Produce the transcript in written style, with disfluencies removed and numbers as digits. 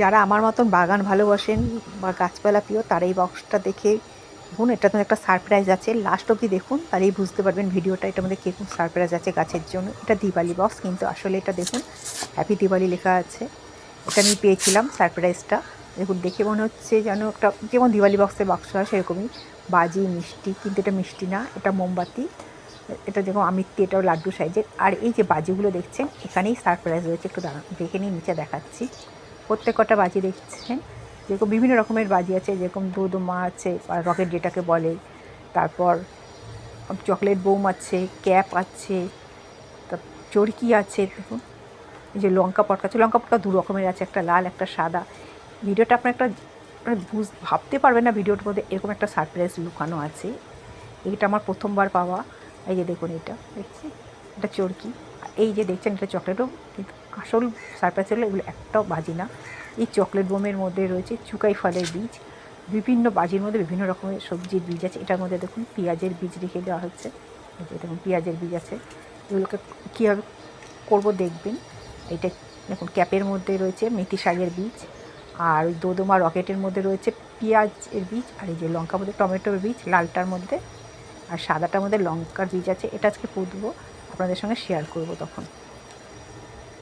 যারা আমার মতন বাগান ভালোবাসেন বা গাছপালা প্রিয় তারা এই বক্সটা দেখে দেখুন, এটা তো একটা সারপ্রাইজ আছে, লাস্ট অবধি দেখুন, তাহলেই বুঝতে পারবেন ভিডিওটা এটার মধ্যে কীরকম সারপ্রাইজ আছে গাছের জন্য। এটা দিওয়ালি বক্স, কিন্তু আসলে এটা দেখুন হ্যাপি দিওয়ালি লেখা আছে। এটা আমি পেয়েছিলাম সারপ্রাইজটা। দেখুন, দেখে মনে হচ্ছে যেন একটা যেমন দিওয়ালি বক্সের বাক্স হয় সেরকমই, বাজি মিষ্টি, কিন্তু এটা মিষ্টি না, এটা মোমবাতি। এটা যেমন আমিত্তি, এটাও লাড্ডু সাইজের। আর এই যে বাজিগুলো দেখছেন এখানেই সারপ্রাইজ রয়েছে, একটু দাঁড়ান দেখে নিয়ে নিচে দেখাচ্ছি। প্রত্যেক কটা বাজি দেখছেন, যেরকম বিভিন্ন রকমের বাজি আছে, যেরকম দুমা আছে, রকেট যেটাকে বলে, তারপর চকলেট বোম আছে, ক্যাপ আছে, তারপর চরকি আছে। দেখুন এই যে লঙ্কা পটকা আছে, লঙ্কা পটকা দু রকমের আছে, একটা লাল একটা সাদা। ভিডিওটা আপনার একটা ভাবতে পারবেন না ভিডিওর মধ্যে এরকম একটা সারপ্রাইজ লুকানো আছে। এইটা আমার প্রথমবার পাওয়া। এই যে দেখুন, এটা দেখছি, এটা চরকি। এই যে দেখছেন এটা চকলেটও, কিন্তু আসল সারপ্রাইজ হলো এগুলো একটাও বাজি না। এই চকলেট বোমের মধ্যে রয়েছে চুকাই ফলের বীজ, বিভিন্ন বাজির মধ্যে বিভিন্ন রকমের সবজির বীজ আছে। এটার মধ্যে দেখুন পেঁয়াজের বীজ রেখে দেওয়া হচ্ছে, এই যে দেখুন পেঁয়াজের বীজ আছে। এগুলোকে কীভাবে করবো দেখবেন। এটা দেখুন ক্যাপের মধ্যে রয়েছে মেথি শাকের বীজ, আর ওই দোদমা রকেটের মধ্যে রয়েছে পেঁয়াজের বীজ, আর এই যে লঙ্কার মধ্যে টমেটোর বীজ লালটার মধ্যে, আর সাদাটার মধ্যে লঙ্কার বীজ আছে। এটা আজকে পুঁতবো, আপনাদের সঙ্গে শেয়ার করব তখন।